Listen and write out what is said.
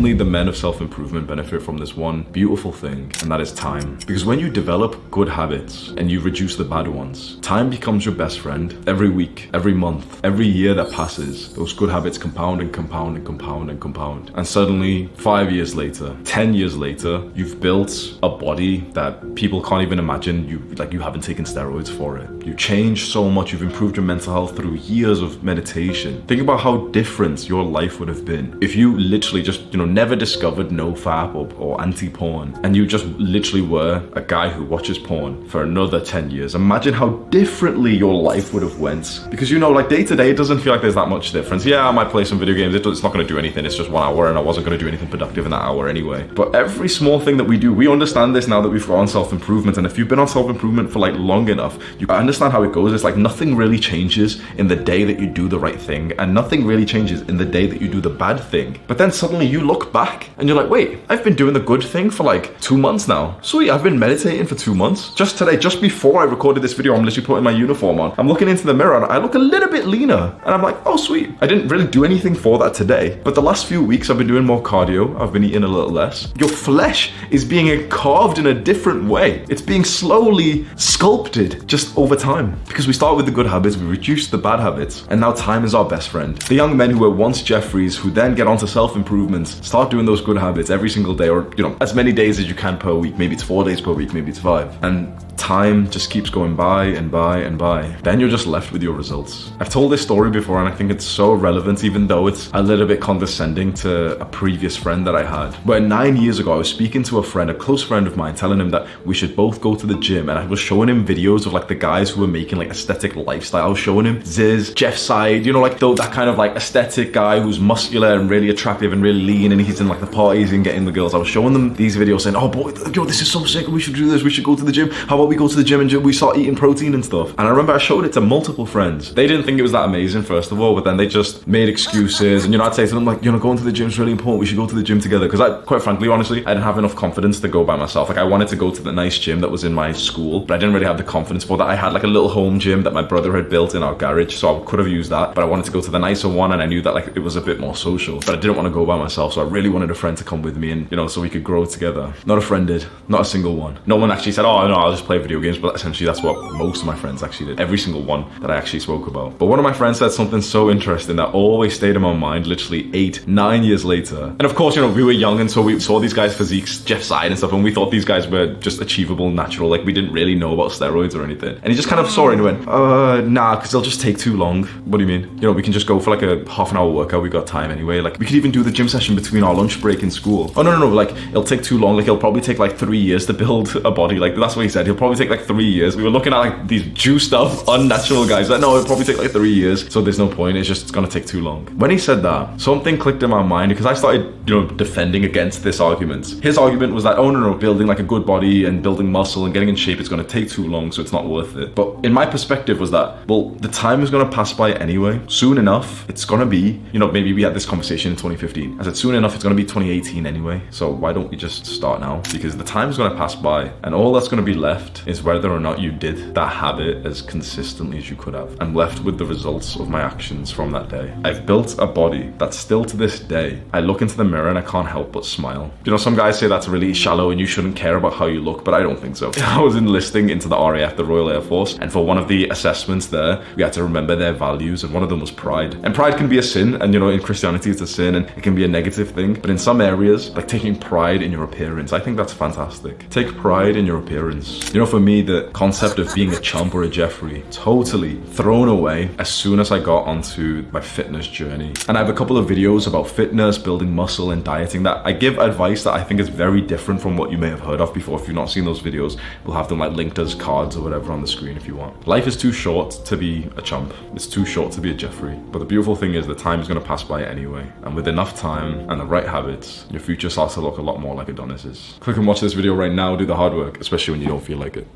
only the men of self-improvement benefit from this one beautiful thing, and that is time. Because when you develop good habits and you reduce the bad ones, time becomes your best friend. Every week, every month, every year that passes, those good habits compound and compound and compound and compound. And suddenly, 5 years later, 10 years later, you've built a body that people can't even imagine you haven't taken steroids for it. You changed so much, you've improved your mental health through years of meditation. Think about how different your life would have been if you literally just, never discovered NoFap or anti-porn, and you just literally were a guy who watches porn for another 10 years. Imagine how differently your life would have went. Because like day to day, it doesn't feel like there's that much difference. Yeah, I might play some video games, it's not going to do anything, it's just 1 hour, and I wasn't going to do anything productive in that hour anyway. But every small thing that we do, we understand this now that we've got on self-improvement, and if you've been on self-improvement for long enough, you understand how it goes. It's like nothing really changes in the day that you do the right thing, and nothing really changes in the day that you do the bad thing. But then suddenly you look back and you're like, wait, I've been doing the good thing for 2 months now. Sweet, I've been meditating for 2 months. Just today, just before I recorded this video, I'm literally putting my uniform on. I'm looking into the mirror and I look a little bit leaner, and I'm like, oh sweet, I didn't really do anything for that today. But the last few weeks I've been doing more cardio, I've been eating a little less. Your flesh is being carved in a different way. It's being slowly sculpted just over time. Because we start with the good habits, we reduce the bad habits, and now time is our best friend. The young men who were once Jeffreys, who then get onto self-improvements, start doing those good habits every single day, or as many days as you can per week. Maybe it's 4 days per week, maybe it's 5. And time just keeps going by and by and by. Then you're just left with your results. I've told this story before, and I think it's so relevant, even though it's a little bit condescending to a previous friend that I had. Where 9 years ago, I was speaking to a friend, a close friend of mine, telling him that we should both go to the gym, and I was showing him videos of the guys who were making aesthetic lifestyle. I was showing him Ziz, Jeff Side, that kind of aesthetic guy who's muscular and really attractive and really lean, and he's in the parties and getting the girls. I was showing them these videos saying, oh boy, this is so sick, we should do this, we should go to the gym. How about we go to the gym and we start eating protein and stuff? And I remember I showed it to multiple friends. They didn't think it was that amazing, first of all, but then they just made excuses. And I'd say to them going to the gym is really important, we should go to the gym together. Because quite frankly, honestly, I didn't have enough confidence to go by myself. I wanted to go to the nice gym that was in my school, but I didn't really have the confidence for that. I had a little home gym that my brother had built in our garage, so I could have used that, but I wanted to go to the nicer one, and I knew that it was a bit more social, but I didn't want to go by myself, so I really wanted a friend to come with me, and so we could grow together. Not a friend did, not a single one. No one actually said, oh no, I'll just play video games, but essentially that's what most of my friends actually did. Every single one that I actually spoke about. But one of my friends said something so interesting that always stayed in my mind literally 8, 9 years later. And of course, we were young, and so we saw these guys' physiques, Jeff Side and stuff, and we thought these guys were just achievable, natural, we didn't really know about steroids or anything. And he just kind of saw it and went, nah, because they'll just take too long. What do you mean? We can just go for a half-an-hour workout, we got time anyway. We could even do the gym session between our lunch break in school. Oh no, it'll take too long. It'll probably take 3 years to build a body. That's what he said. He'll probably take 3 years. We were looking at these juiced up, unnatural guys. No, it'll probably take 3 years. So there's no point. It's gonna take too long. When he said that, something clicked in my mind, because I started, defending against this argument. His argument was that, oh no, building a good body and building muscle and getting in shape, it's gonna take too long, so it's not worth it. But in my perspective was that, well, the time is gonna pass by anyway. Soon enough, it's gonna be, maybe we had this conversation in 2015. I said, soon enough, it's gonna be 2018 anyway. So why don't we just start now? Because the time is gonna pass by, and all that's gonna be left is whether or not you did that habit as consistently as you could have. I'm left with the results of my actions from that day. I've built a body that still to this day, I look into the mirror and I can't help but smile. Some guys say that's really shallow and you shouldn't care about how you look, but I don't think so. I was enlisting into the RAF, the Royal Air Force, and for one of the assessments there, we had to remember their values, and one of them was pride. And pride can be a sin, and in Christianity it's a sin, and it can be a negative thing, but in some areas, taking pride in your appearance, I think that's fantastic. Take pride in your appearance. For me, the concept of being a chump or a Jeffrey, totally thrown away as soon as I got onto my fitness journey. And I have a couple of videos about fitness, building muscle, and dieting that I give advice that I think is very different from what you may have heard of before. If you've not seen those videos, we'll have them linked as cards or whatever on the screen if you want. Life is too short to be a chump. It's too short to be a Jeffrey. But the beautiful thing is the time is going to pass by anyway. And with enough time and the right habits, your future starts to look a lot more like Adonis's. Click and watch this video right now, do the hard work, especially when you don't feel like it.